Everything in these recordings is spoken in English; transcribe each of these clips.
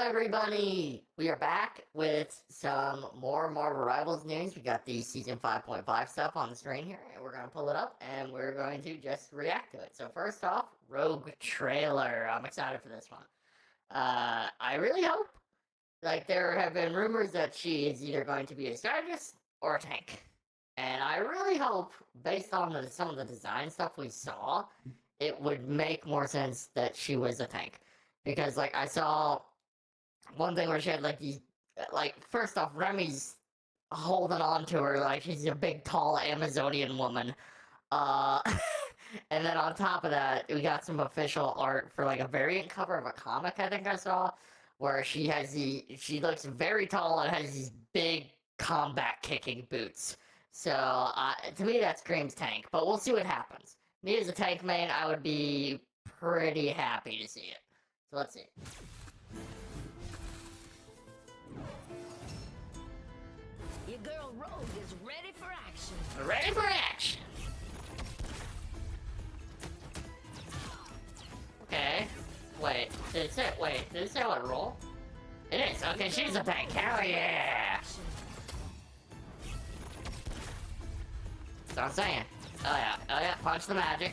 everybody! We are back with some more Marvel Rivals news. We got the Season 5.5 stuff on the screen here, and we're going to pull it up, and we're going to just react to it. So first off, Rogue trailer. I'm excited for this one. I really hope, there have been rumors that she is either going to be a strategist or a tank. And I really hope, based on some of the design stuff we saw, it would make more sense that she was a tank. Because, I saw one thing where she had, these, first off, Remy's holding on to her like she's a big, tall Amazonian woman. And then on top of that, we got some official art for, a variant cover of a comic I think I saw, where she looks very tall and has these big combat-kicking boots. So, to me, that screams tank, but we'll see what happens. Me as a tank main, I would be pretty happy to see it. So let's see. Your girl Rogue is ready for action. Ready for action! Okay. Wait, did it say what roll? It is, okay, she's a tank, hell yeah! That's what I'm saying. Oh yeah, punch the magic.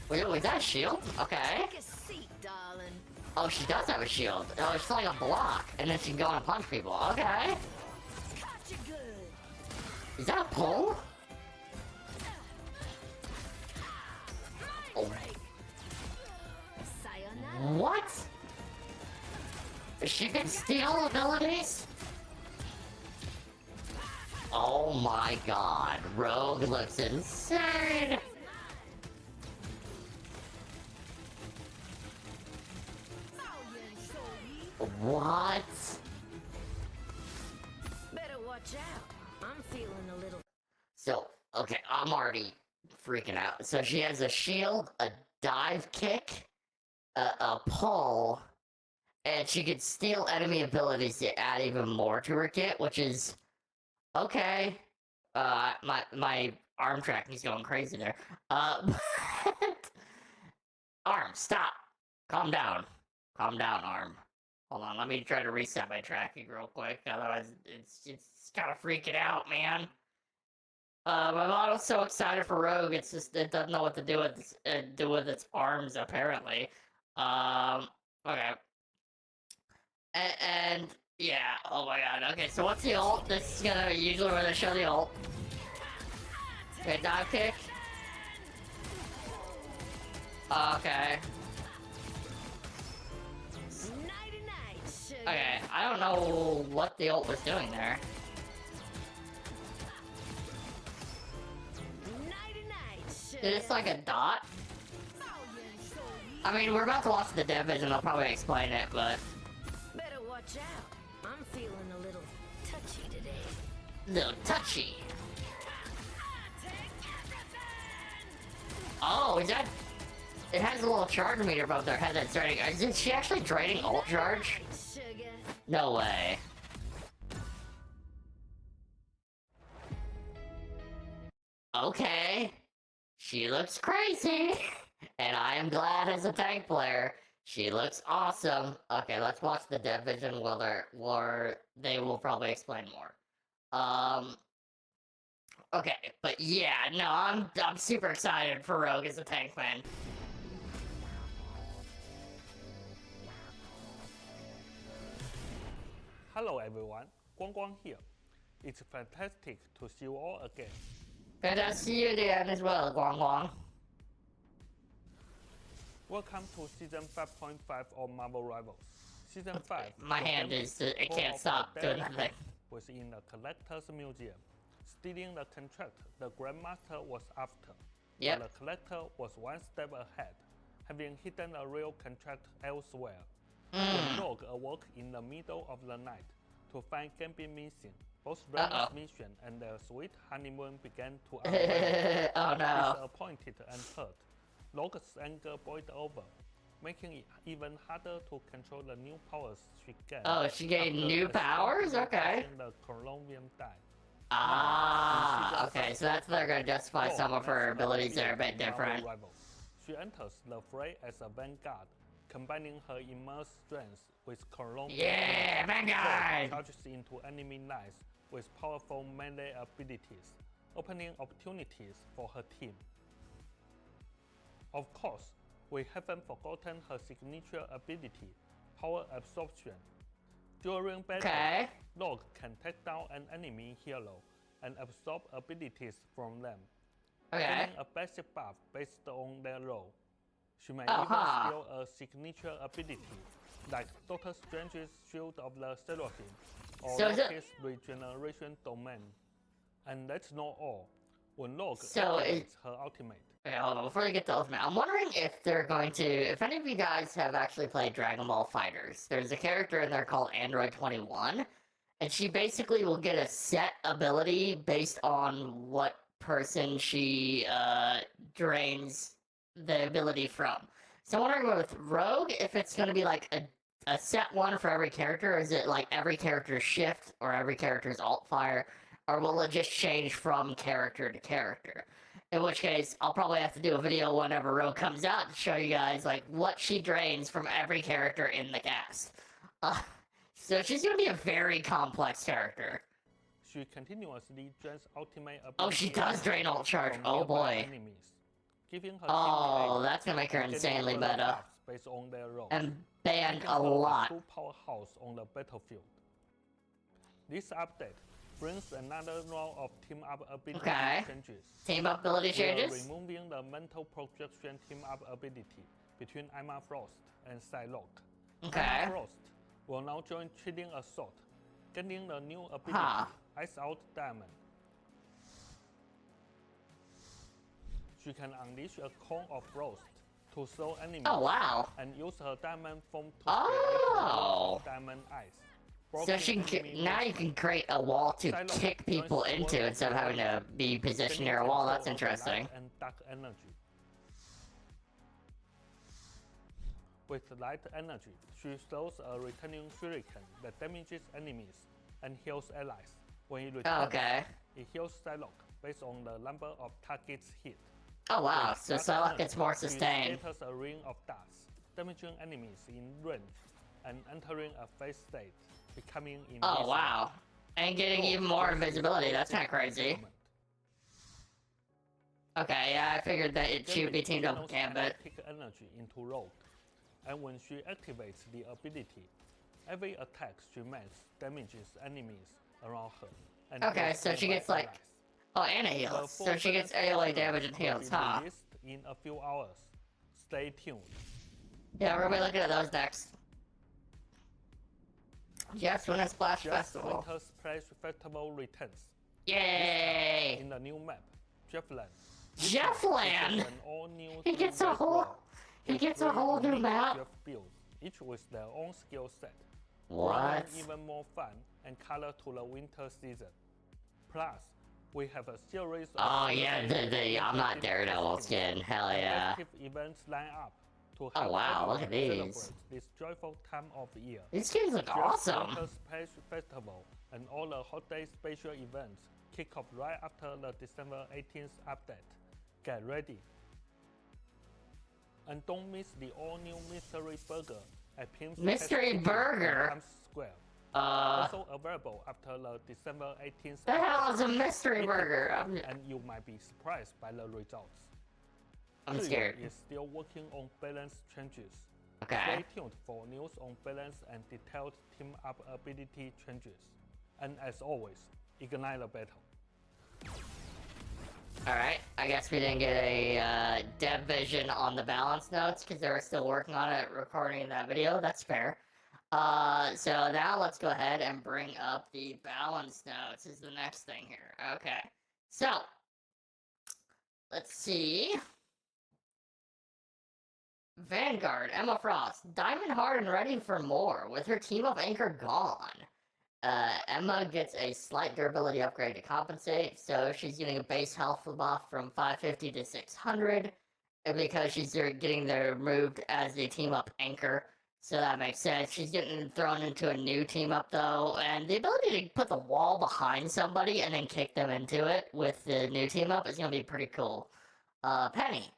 Wait, was that a shield? Okay. Take a seat, darling. Oh, she does have a shield. Oh, it's like a block, and then she can go and punch people. Okay. Caught you good. Is that a pull? Oh. Sayonara. What? She can steal abilities? Oh my god, Rogue looks insane! What? Better watch out. I'm feeling a little. So, okay, I'm already freaking out. So she has a shield, a dive kick, a pull, and she could steal enemy abilities to add even more to her kit, which is okay. My arm tracking's going crazy there. Arm, stop. Calm down. Calm down, arm. Hold on, let me try to reset my tracking real quick, otherwise it's kind of freaking out, man. My model's so excited for Rogue, it doesn't know what to do with its arms, apparently. Okay. And yeah, oh my god, okay, so what's the ult? This is gonna usually where they show the ult. Okay, dive kick. Okay. Okay, I don't know what the ult was doing there. It's like a dot? I mean, we're about to watch the dev vision, they'll probably explain it, but... Better watch out. I'm feeling a little touchy today. Little touchy. Oh, is that... It has a little charge meter above their head that's draining. Is she actually draining ult charge? No way. Okay. She looks crazy. And I am glad as a tank player. She looks awesome. Okay, let's watch the dev vision where they will probably explain more. Okay, but yeah, no, I'm super excited for Rogue as a tank fan. Hello everyone, Guang Guang here. It's fantastic to see you all again. Fantastic to see you again as well, Guang Guang. Welcome to Season 5.5 of Marvel Rivals. Season 5. My hand is, it can't stop doing nothing. Was in the Collector's Museum. Stealing the contract the Grandmaster was after. Yep. But the Collector was one step ahead, having hidden a real contract elsewhere. When Rogue awoke in the middle of the night to find Gambit missing, both Remy's mission and their sweet honeymoon began to unravel. Oh no. Disappointed and hurt, Rogue's anger boiled over, making it even harder to control the new powers she gained. Oh, she gained new powers? Okay. The Colombian die. Ah, okay, so they're gonna justify some of her abilities that are a bit different. She enters the fray as a vanguard, combining her immense strength with Corlon. Yeah, Vanguard! Charges into enemy lines with powerful melee abilities, opening opportunities for her team. Of course, we haven't forgotten her signature ability, Power Absorption. During battle, Rogue can take down an enemy hero and absorb abilities from them, gaining a basic buff based on their role. She may even steal a signature ability, like Doctor Strange's Shield of the Seraphim, or Loki's Regeneration Domain. And that's not all. When Rogue activates her ultimate. Okay, hold on, before we get to ultimate, I'm wondering if they're going to, if any of you guys have actually played Dragon Ball FighterZ, there's a character in there called Android 21, and she basically will get a set ability based on what person she drains the ability from. So I'm wondering with Rogue, if it's going to be like a set one for every character, or is it like every character's shift, or every character's alt fire, or will it just change from character to character? In which case, I'll probably have to do a video whenever Rogue comes out to show you guys, like, what she drains from every character in the cast. So she's gonna be a very complex character. She continuously drains ultimate ability. Oh, she does drain ult charge. Oh boy. Enemies, giving her that's gonna make her insanely meta. Based on their role. And banned a lot. True powerhouse on the battlefield. This update brings another round of team-up ability changes. Team-up ability changes? We are removing the mental projection team-up ability between Emma Frost and Psylocke. Emma Frost will now join Chilling Assault, getting the new ability, Ice Out Diamond. She can unleash a cone of frost to slow enemies and use her diamond form to create diamond ice. So she can, now you can create a wall to kick people into instead of having to be positioned near a wall. That's interesting. And dark energy. With light energy, she throws a returning shuriken that damages enemies and heals allies. When it returns, it heals Psylocke based on the number of targets hit. Oh wow, so Psylocke gets more sustained. She scatters a ring of darts, damaging enemies in range and entering a phase state, becoming invisible. Oh wow, and getting even more invisibility, that's kinda crazy. Okay, yeah, I figured that she would be teamed up with Gambit. Energy into Rogue, and when she activates the ability, every attack she makes damages enemies around her. And so she gets like... Oh, and a heal. So she gets AoE damage and heals, huh? In a few hours. Stay tuned. Yeah, we're gonna be looking at those next. Yaps Winter Splash Festival. Winter Splash Festival returns. Yay! In the new map, Jeffland. Jeffland! He gets a whole new map. Builds, each with their own skill set. What? Even more fun and color to the winter season. Plus, we have a series of I'm not Daredevil skin. Hell yeah. Events line up to oh wow, look at these. This joyful time of year. These skins look awesome. The Space Festival and all the holiday special events kick off right after the December 18th update. Get ready. And don't miss the all-new Mystery Burger at Pim's Mystery Burger? Times Square. Also available after the December 18th. The hell is a Mystery Burger? And you might be surprised by the results. I'm scared. Is still working on balance changes. Okay. Stay tuned for news on balance and detailed team-up ability changes. And as always, ignite the battle. Alright, I guess we didn't get a dev vision on the balance notes because they were still working on it, recording that video. That's fair. So now let's go ahead and bring up the balance notes is the next thing here. Okay. So, let's see. Vanguard, Emma Frost, diamond hard and ready for more with her team up anchor gone. Emma gets a slight durability upgrade to compensate, so she's getting a base health buff from 550 to 600, because she's getting removed as the team up anchor, so that makes sense. She's getting thrown into a new team up though, and the ability to put the wall behind somebody and then kick them into it with the new team up is going to be pretty cool. Penny.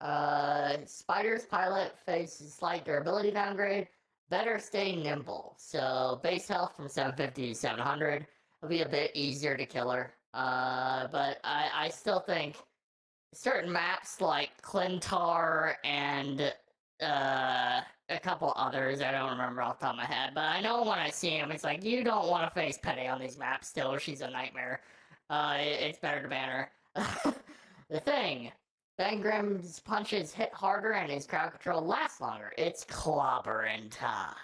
Spider's pilot faces slight durability downgrade. Better stay nimble. So base health from 750 to 700 will be a bit easier to kill her. But I still think certain maps like Clintar and a couple others I don't remember off the top of my head, but I know when I see him, it's like you don't want to face Petty on these maps. Still, she's a nightmare. It's better to ban her. The thing, Ben Grimm's punches hit harder and his crowd control lasts longer. It's clobbering time.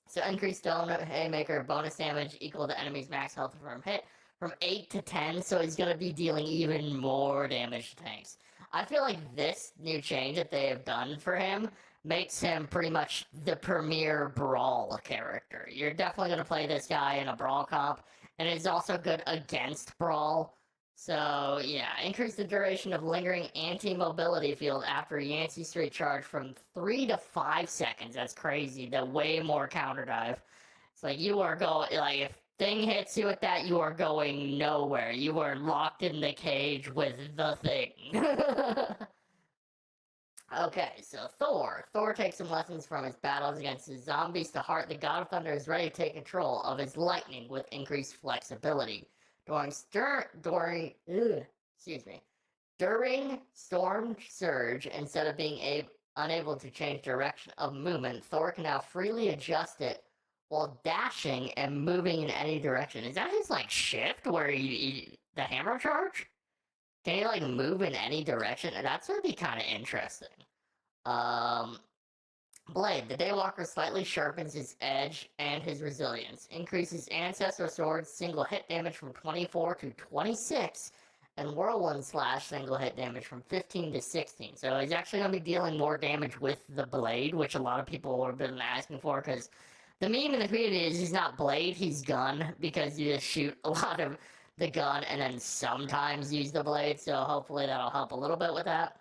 So increased stone haymaker bonus damage equal to enemy's max health from hit from 8 to 10, so he's going to be dealing even more damage to tanks. I feel like this new change that they have done for him makes him pretty much the premier brawl character. You're definitely going to play this guy in a brawl comp, and it's also good against brawl. So, yeah, increase the duration of lingering anti-mobility field after Yancey Street charge from 3 to 5 seconds. That's crazy. The way more counter dive. It's like you are going, like, if thing hits you with that, you are going nowhere. You are locked in the cage with the thing. Okay, so Thor. Thor takes some lessons from his battles against his zombies to heart. The God of Thunder is ready to take control of his lightning with increased flexibility. During storm surge, instead of being unable to change direction of movement, Thor can now freely adjust it while dashing and moving in any direction. Is that his, like, shift where he the hammer charge? Can he, like, move in any direction? That's gonna be kind of interesting. Blade. The Daywalker slightly sharpens his edge and his resilience. Increases Ancestor Sword's single hit damage from 24 to 26, and Whirlwind Slash single hit damage from 15 to 16. So he's actually going to be dealing more damage with the Blade, which a lot of people have been asking for, because the meme in the community is he's not Blade, he's Gun, because you just shoot a lot of the gun and then sometimes use the Blade, so hopefully that'll help a little bit with that.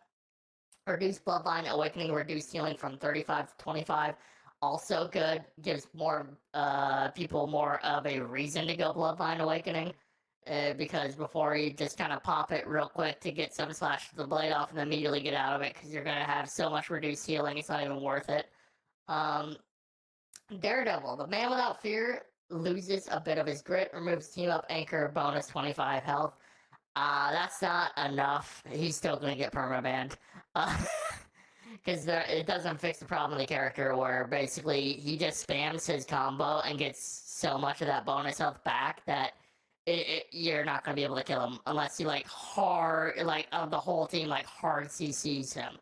Reduced Bloodline Awakening, reduced healing from 35 to 25. Also good. Gives more people more of a reason to go Bloodline Awakening. Because before you just kind of pop it real quick to get some slash to the blade off and immediately get out of it, because you're going to have so much reduced healing, it's not even worth it. Daredevil. The Man Without Fear loses a bit of his grit, removes Team Up Anchor, bonus 25 health. That's not enough. He's still going to get permabanned. Because it doesn't fix the problem of the character where basically he just spams his combo and gets so much of that bonus health back that you're not going to be able to kill him unless you, like, the whole team, like, hard CCs him.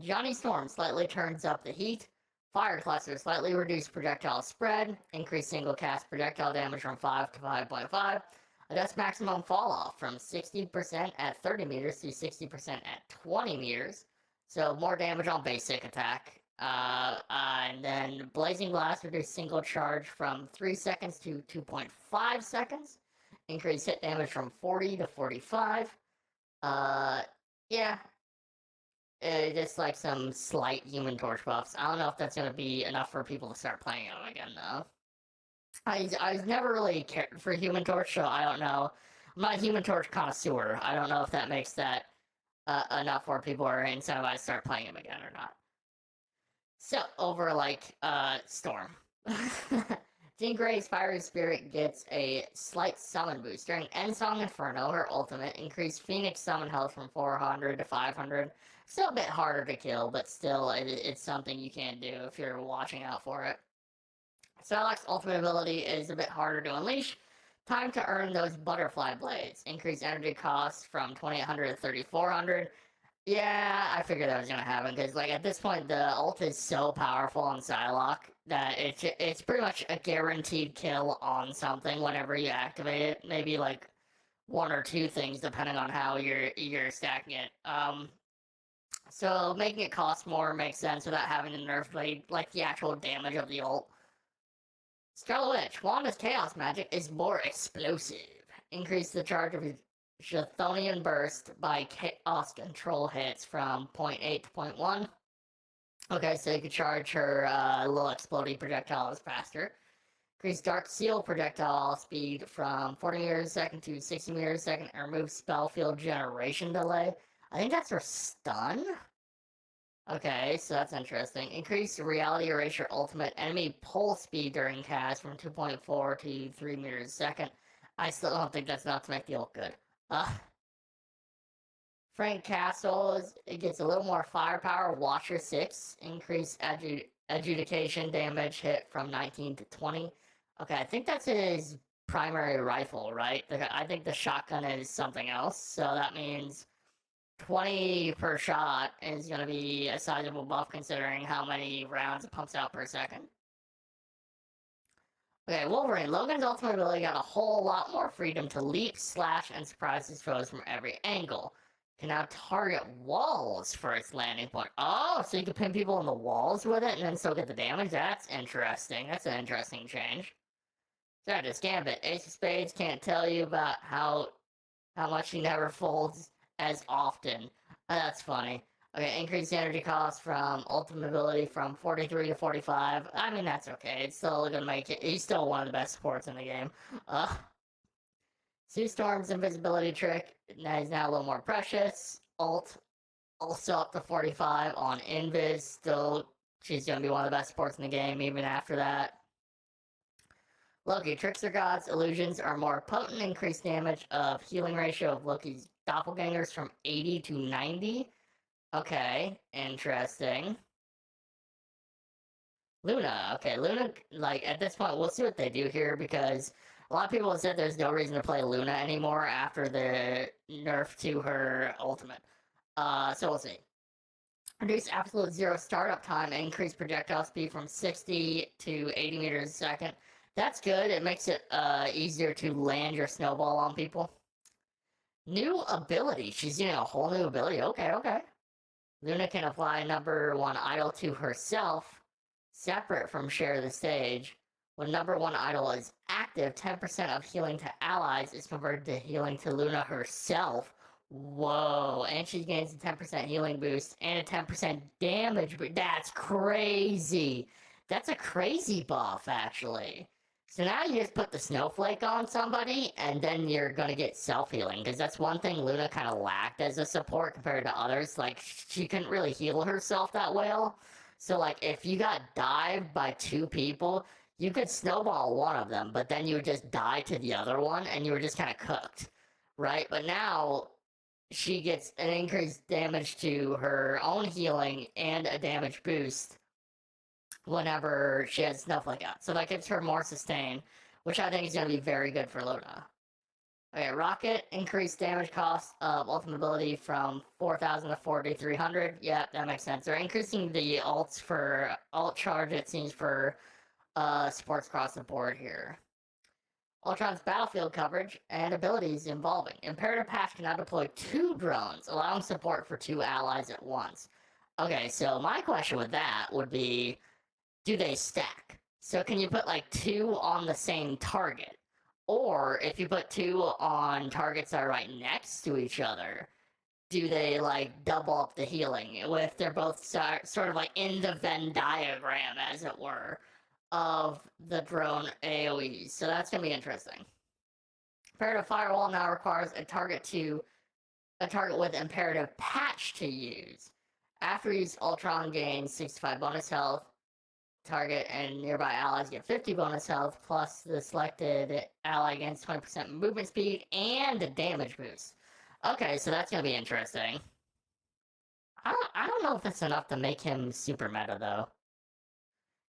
Johnny Storm slightly turns up the heat. Fire Cluster slightly reduced projectile spread. Increased single cast projectile damage from 5 to 5.5. Adjust maximum fall off from 60% at 30 meters to 60% at 20 meters. So more damage on basic attack. And then Blazing Blast reduced single charge from 3 seconds to 2.5 seconds. Increased hit damage from 40 to 45. Yeah. Just like some slight Human Torch buffs. I don't know if that's going to be enough for people to start playing him again, though. I was never really cared for Human Torch, so I don't know. I'm not a Human Torch connoisseur. I don't know if that makes that enough where people are incentivized to start playing him again or not. So, over, like, Storm. Jean Grey's Fiery Spirit gets a slight summon boost. During Endsong Inferno, her ultimate increased Phoenix summon health from 400 to 500. Still a bit harder to kill, but still, it's something you can do if you're watching out for it. Psylocke's ultimate ability is a bit harder to unleash. Time to earn those butterfly blades. Increase energy cost from 2800 to 3400. Yeah, I figured that was gonna happen, because, like, at this point, the ult is so powerful on Psylocke that it's pretty much a guaranteed kill on something whenever you activate it. Maybe, like, 1 or 2 things, depending on how you're stacking it. So making it cost more makes sense without having to nerf blade, like, the actual damage of the ult. Scarlet Witch. Wanda's Chaos Magic is more explosive. Increase the charge of his Chthonian Burst by Chaos Control hits from 0.8 to 0.1. Okay, so you can charge her little exploding projectiles faster. Increase Dark Seal projectile speed from 40 meters a second to 60 meters a second, and remove spell field generation delay. I think that's for stun? Okay, so that's interesting. Increase reality erasure ultimate enemy pull speed during cast from 2.4 to 3 meters a second. I still don't think that's enough to make the ult good. Frank Castle it gets a little more firepower. Watcher 6. Increase adjudication damage hit from 19 to 20. Okay, I think that's his primary rifle, right? I think the shotgun is something else, so that means 20 per shot is going to be a sizable buff considering how many rounds it pumps out per second. Okay, Wolverine. Logan's ultimate ability got a whole lot more freedom to leap, slash, and surprise his foes from every angle. Can now target walls for its landing point. Oh, so you can pin people in the walls with it and then still get the damage? That's interesting. That's an interesting change. Stratus Gambit. Ace of Spades can't tell you about how much he never folds as often. That's funny. Okay, increase the energy cost from ultimate ability from 43 to 45. I mean, that's okay. It's still gonna make it. He's still one of the best supports in the game. Sue Storm's invisibility trick is now a little more precious. Ult also up to 45 on Invis. Still, she's gonna be one of the best supports in the game even after that. Loki, Trickster Gods, illusions are more potent, increased damage of healing ratio of Loki's doppelgangers from 80 to 90. Okay, interesting. Luna, okay, Luna, like, at this point, we'll see what they do here, because a lot of people have said there's no reason to play Luna anymore after the nerf to her ultimate. So we'll see. Reduce absolute zero startup time and increase projectile speed from 60 to 80 meters a second. That's good. It makes it easier to land your snowball on people. New ability. She's using a whole new ability. Okay. Luna can apply number 1 idol to herself, separate from share the stage. When number 1 idol is active, 10% of healing to allies is converted to healing to Luna herself. Whoa, and she gains a 10% healing boost and a 10% damage boost. That's crazy. That's a crazy buff, actually. So now you just put the snowflake on somebody, and then you're gonna get self-healing, because that's one thing Luna kind of lacked as a support compared to others. Like, she couldn't really heal herself that well. So, like, if you got dived by 2 people, you could snowball one of them, but then you would just die to the other one, and you were just kind of cooked, right? But now, she gets an increased damage to her own healing and a damage boost whenever she has Snowflake out. So that gives her more sustain, which I think is going to be very good for Luna. Okay, Rocket, increased damage cost of ultimate ability from 4,000 to 4,300. Yeah, that makes sense. They're increasing the ults for ult charge, it seems, for supports across the board here. Ultron's battlefield coverage and abilities involving. Imperative Patch can now deploy 2 drones, allowing support for 2 allies at once. Okay, so my question with that would be, do they stack? So can you put like 2 on the same target? Or if you put 2 on targets that are right next to each other, do they like double up the healing if they're both sort of like in the Venn diagram, as it were, of the drone AoEs? So that's gonna be interesting. Imperative Firewall now requires a target with Imperative Patch to use. After use, Ultron gains 65 bonus health. Target and nearby allies get 50 bonus health, plus the selected ally gains 20% movement speed and a damage boost. Okay, so that's gonna be interesting. I don't know if that's enough to make him super meta, though.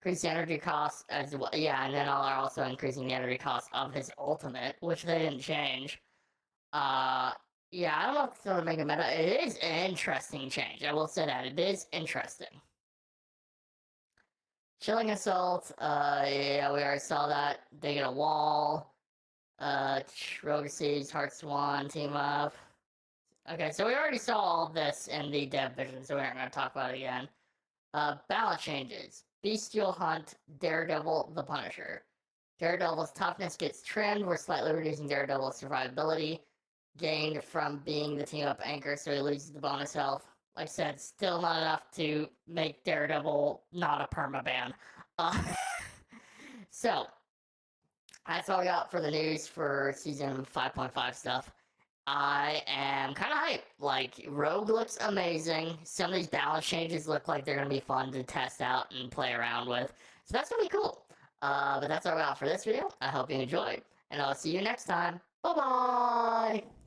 Increase the energy cost as well. Yeah, and then are also increasing the energy cost of his ultimate, which they didn't change. Yeah, I don't know if it's gonna make him meta. It is an interesting change. I will say that. It is interesting. Chilling Assault, yeah, we already saw that. They get a wall. Rogue Siege, Heart Swan, Team Up. Okay, so we already saw all of this in the dev vision, so we aren't going to talk about it again. Balance changes. Bestial Hunt, Daredevil, the Punisher. Daredevil's toughness gets trimmed. We're slightly reducing Daredevil's survivability, gained from being the team up anchor, so he loses the bonus health. Like I said, still not enough to make Daredevil not a permaban. So, That's all I got for the news for season 5.5 stuff. I am kind of hyped. Like, Rogue looks amazing. Some of these balance changes look like they're going to be fun to test out and play around with. So that's going to be cool. But that's all I got for this video. I hope you enjoyed. And I'll see you next time. Bye-bye!